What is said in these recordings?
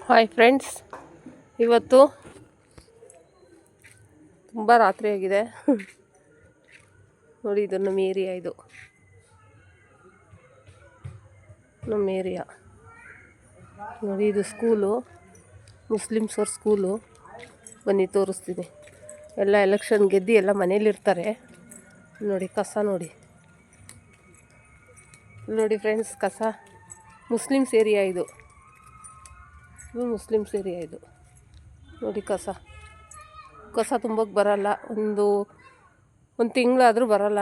Hi friends, ಇವತ್ತು ತುಂಬ ರಾತ್ರಿ ಆಗಿದೆ. ನೋಡಿ, ಇದು ನಮ್ಮ ಏರಿಯಾ. ಇದು ನಮ್ಮ ಏರಿಯಾ ನೋಡಿ. ಇದು ಸ್ಕೂಲು, ಮುಸ್ಲಿಮ್ಸ್ ಅವ್ರ ಸ್ಕೂಲು. ಬನ್ನಿ ತೋರಿಸ್ತೀನಿ. ಎಲ್ಲ ಎಲೆಕ್ಷನ್ ಗೆದ್ದು ಎಲ್ಲ ಮನೇಲಿರ್ತಾರೆ. ನೋಡಿ ಕಸ ನೋಡಿ. ನೋಡಿ ಫ್ರೆಂಡ್ಸ್, ಕಸ. ಮುಸ್ಲಿಮ್ಸ್ ಏರಿಯಾ ಇದು. ಮುಸ್ಲಿಮ್ಸ್ ಏರಿಯಾ ಇದು. ನೋಡಿ ಕಸ ತುಂಬಕ್ಕೆ ಬರಲ್ಲ. ಒಂದು ತಿಂಗಳಾದರೂ ಬರಲ್ಲ.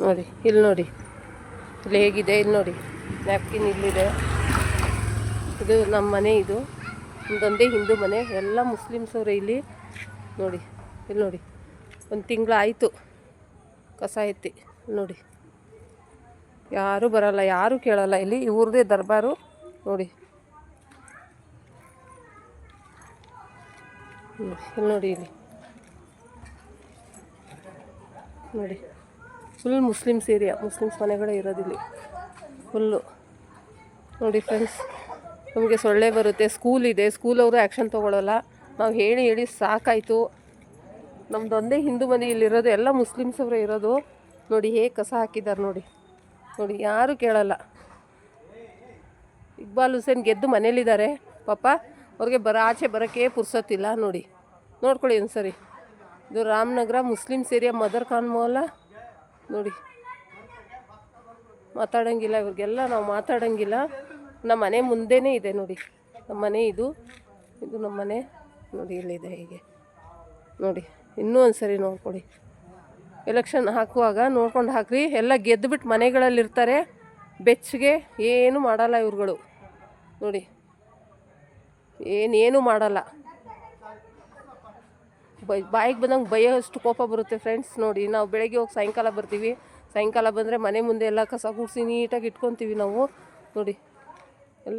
ನೋಡಿ ಇಲ್ಲಿ ನೋಡಿ, ಇಲ್ಲಿ ಹೇಗಿದೆ. ಇಲ್ಲಿ ನೋಡಿ, ನ್ಯಾಪ್ಕಿನ್ ಇಲ್ಲಿದೆ. ಇದು ನಮ್ಮ ಮನೆ. ಇದು ಒಂದೊಂದೇ ಹಿಂದೂ ಮನೆ. ಎಲ್ಲ ಮುಸ್ಲಿಮ್ಸ್ ಅವರೇ ಇಲ್ಲಿ. ನೋಡಿ ಇಲ್ಲಿ ನೋಡಿ, ಒಂದು ತಿಂಗಳಾಯಿತು ಕಸ ಎತ್ತಿ. ನೋಡಿ, ಯಾರೂ ಬರಲ್ಲ, ಯಾರೂ ಕೇಳಲ್ಲ. ಇಲ್ಲಿ ಇವ್ರದ್ದೇ ದರ್ಬಾರು. ನೋಡಿ ಇಲ್ಲಿ ನೋಡಿ, ಇಲ್ಲಿ ನೋಡಿ. Full Muslims area. ಮುಸ್ಲಿಮ್ಸ್ ಮನೆಗಳೇ ಇರೋದಿಲ್ಲಿ ಫುಲ್ಲು. ನೋಡಿ ಫ್ರೆಂಡ್ಸ್, ನಮಗೆ ಸೊಳ್ಳೆ ಬರುತ್ತೆ. ಸ್ಕೂಲ್ ಇದೆ, ಸ್ಕೂಲವರು ಆ್ಯಕ್ಷನ್ ತೊಗೊಳ್ಳಲ್ಲ. ನಾವು ಹೇಳಿ ಹೇಳಿ ಸಾಕಾಯಿತು. ನಮ್ಮದೊಂದೇ ಹಿಂದೂ ಮನೆ ಇಲ್ಲಿರೋದು. ಎಲ್ಲ ಮುಸ್ಲಿಮ್ಸ್ ಅವರೇ ಇರೋದು. ನೋಡಿ ಹೇಗೆ ಕಸ ಹಾಕಿದ್ದಾರೆ. ನೋಡಿ ನೋಡಿ, ಯಾರೂ ಕೇಳಲ್ಲ. ಇಕ್ಬಾಲ್ ಹುಸೇನ್ ಗೆದ್ದು ಮನೇಲಿದ್ದಾರೆ ಪಾಪ. ಅವ್ರಿಗೆ ಆಚೆ ಬರೋಕ್ಕೆ ಪುರ್ಸೊತ್ತಿಲ್ಲ. ನೋಡಿ, ನೋಡ್ಕೊಳ್ಳಿ ಒಂದು ಸರಿ. ಇದು Ramanagara Muslims area, mother Khan Maula. ನೋಡಿ, ಮಾತಾಡೋಂಗಿಲ್ಲ ಇವ್ರಿಗೆಲ್ಲ. ನಾವು ಮಾತಾಡೋಂಗಿಲ್ಲ. ನಮ್ಮ ಮನೆ ಮುಂದೆನೇ ಇದೆ ನೋಡಿ. ನಮ್ಮ ಮನೆ ಇದು ನಮ್ಮ ಮನೆ. ನೋಡಿ ಇಲ್ಲಿದೆ ಹೀಗೆ. ನೋಡಿ, ಇನ್ನೂ ಒಂದು ಸರಿ ನೋಡ್ಕೊಳ್ಳಿ. ಎಲೆಕ್ಷನ್ ಹಾಕುವಾಗ ನೋಡ್ಕೊಂಡು ಹಾಕ್ರಿ. ಎಲ್ಲ ಗೆದ್ದುಬಿಟ್ಟು ಮನೆಗಳಲ್ಲಿರ್ತಾರೆ. ಬೆಚ್ಚಗೆ ಏನೂ ಮಾಡಲ್ಲ ಇವ್ರುಗಳು. ನೋಡಿ, ಏನೇನು ಮಾಡಲ್ಲ. ಬಾಯಿಗೆ ಬಂದಂಗೆ ಬೈಯೋಷ್ಟು ಕೋಪ ಬರುತ್ತೆ ಫ್ರೆಂಡ್ಸ್. ನೋಡಿ, ನಾವು ಬೆಳಗ್ಗೆ ಹೋಗಿ ಸಾಯಂಕಾಲ ಬರ್ತೀವಿ. ಸಾಯಂಕಾಲ ಬಂದರೆ ಮನೆ ಮುಂದೆ ಎಲ್ಲ ಕಸ ಗುಡಿಸಿ ನೀಟಾಗಿ ಇಟ್ಕೊತೀವಿ ನಾವು. ನೋಡಿ,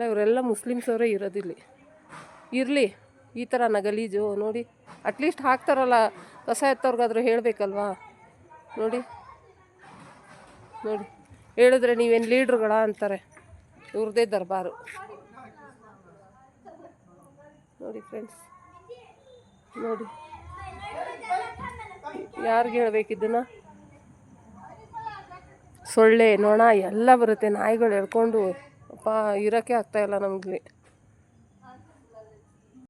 ಇವರೆಲ್ಲ ಮುಸ್ಲಿಮ್ಸ್ ಅವರೇ ಇರೋದಿಲ್ಲಿ. ಇರಲಿ ಈ ಥರ ಗಲೀಜು. ನೋಡಿ, ಅಟ್ಲೀಸ್ಟ್ ಹಾಕ್ತಾರಲ್ಲ ಕಸ ಎತ್ತವ್ರಿಗಾದ್ರೂ ಹೇಳಬೇಕಲ್ವಾ. ನೋಡಿ ನೋಡಿ, ಹೇಳಿದ್ರೆ ನೀವೇನು ಲೀಡ್ರುಗಳ ಅಂತಾರೆ. ಇವ್ರದ್ದೇ ದರ್ಬಾರು. ನೋಡಿ ಫ್ರೆಂಡ್ಸ್, ನೋಡಿ ಯಾರಿಗೆ ಹೇಳ್ಬೇಕಿದ್ದನ್ನು. ಸೊಳ್ಳೆ, ನೊಣ ಎಲ್ಲ ಬರುತ್ತೆ. ನಾಯಿಗಳು ಎಳ್ಕೊಂಡು ಅಪ್ಪ ಇರೋಕ್ಕೆ ಆಗ್ತಾಯಿಲ್ಲ ನಮಗೆ.